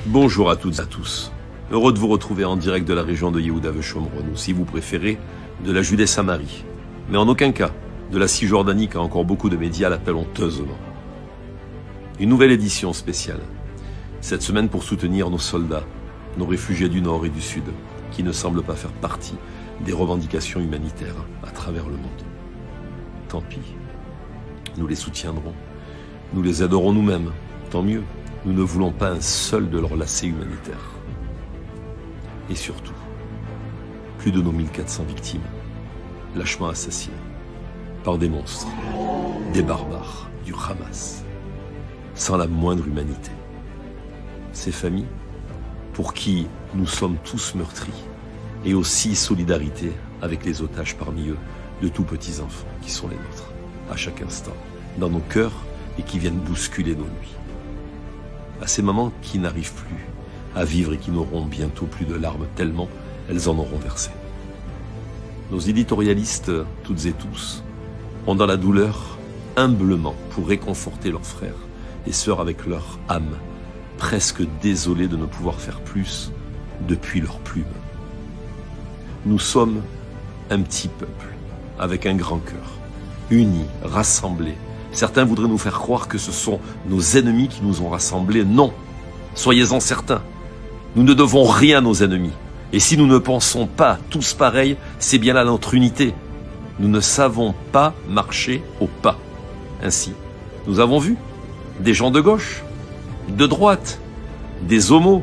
Bonjour à toutes et à tous. Heureux de vous retrouver en direct de la région de Yehuda Shomron, ou si vous préférez, de la Judée-Samarie. Mais en aucun cas de la Cisjordanie, car encore beaucoup de médias l'appellent honteusement. Une nouvelle édition spéciale. Cette semaine pour soutenir nos soldats, nos réfugiés du Nord et du Sud, qui ne semblent pas faire partie des revendications humanitaires à travers le monde. Tant pis. Nous les soutiendrons. Nous les aiderons nous-mêmes. Tant mieux. Nous ne voulons pas un seul de leurs lacets humanitaires. Et surtout, plus de nos 1400 victimes, lâchement assassinées par des monstres, des barbares, du Hamas, sans la moindre humanité. Ces familles, pour qui nous sommes tous meurtris, et aussi solidarité avec les otages parmi eux, de tout petits enfants qui sont les nôtres, à chaque instant, dans nos cœurs et qui viennent bousculer nos nuits. À ces mamans qui n'arrivent plus à vivre et qui n'auront bientôt plus de larmes tellement elles en auront versé. Nos éditorialistes, toutes et tous, ont dans la douleur, humblement, pour réconforter leurs frères et sœurs avec leur âme, presque désolés de ne pouvoir faire plus depuis leur plume. Nous sommes un petit peuple, avec un grand cœur, unis, rassemblés. Certains voudraient nous faire croire que ce sont nos ennemis qui nous ont rassemblés. Non, soyez-en certains. Nous ne devons rien à nos ennemis. Et si nous ne pensons pas tous pareils, c'est bien là notre unité. Nous ne savons pas marcher au pas. Ainsi, nous avons vu des gens de gauche, de droite, des homos,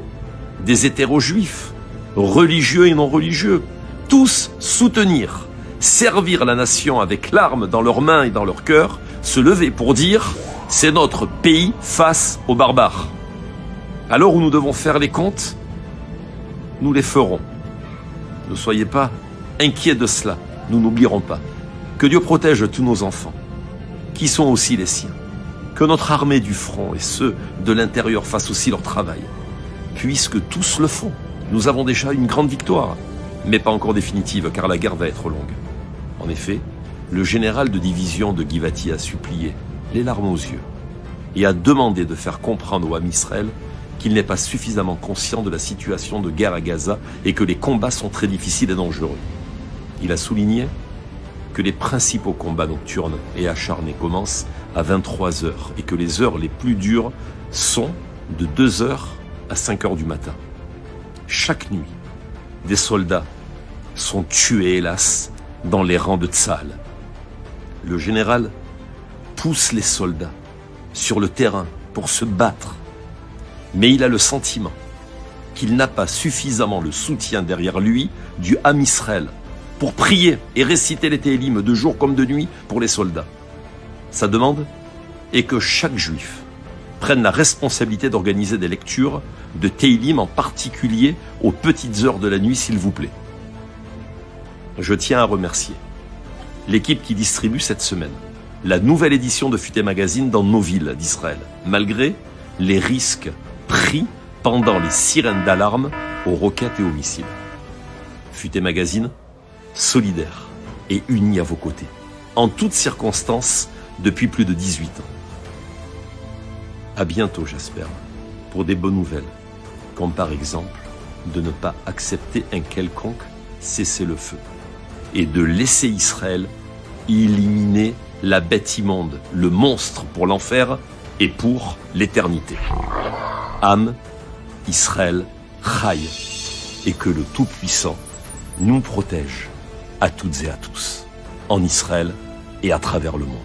des hétéro-juifs, religieux et non religieux, tous soutenir, servir la nation avec l'arme dans leurs mains et dans leur cœur, se lever pour dire « c'est notre pays face aux barbares ». À l'heure où nous devons faire les comptes, nous les ferons. Ne soyez pas inquiets de cela, nous n'oublierons pas. Que Dieu protège tous nos enfants, qui sont aussi les siens. Que notre armée du front et ceux de l'intérieur fassent aussi leur travail. Puisque tous le font, nous avons déjà une grande victoire, mais pas encore définitive, car la guerre va être longue. En effet, le général de division de Givati a supplié, les larmes aux yeux, et a demandé de faire comprendre au Ham Israël qu'il n'est pas suffisamment conscient de la situation de guerre à Gaza et que les combats sont très difficiles et dangereux. Il a souligné que les principaux combats nocturnes et acharnés commencent à 23 heures et que les heures les plus dures sont de 2 heures à 5 heures du matin. Chaque nuit, des soldats sont tués, hélas, dans les rangs de Tsahal. Le général pousse les soldats sur le terrain pour se battre, mais il a le sentiment qu'il n'a pas suffisamment le soutien derrière lui du Ham Israël pour prier et réciter les Télim de jour comme de nuit pour les soldats. Sa demande est que chaque juif prenne la responsabilité d'organiser des lectures de Télim, en particulier aux petites heures de la nuit, s'il vous plaît. Je tiens à remercier l'équipe qui distribue cette semaine la nouvelle édition de Futé Magazine dans nos villes d'Israël, malgré les risques pris pendant les sirènes d'alarme aux roquettes et aux missiles. Futé Magazine, solidaire et uni à vos côtés, en toutes circonstances, depuis plus de 18 ans. À bientôt, j'espère, pour des bonnes nouvelles, comme par exemple de ne pas accepter un quelconque cessez-le-feu et de laisser Israël éliminer la bête immonde, le monstre pour l'enfer et pour l'éternité. Am Israël Chai, et que le Tout-Puissant nous protège à toutes et à tous, en Israël et à travers le monde.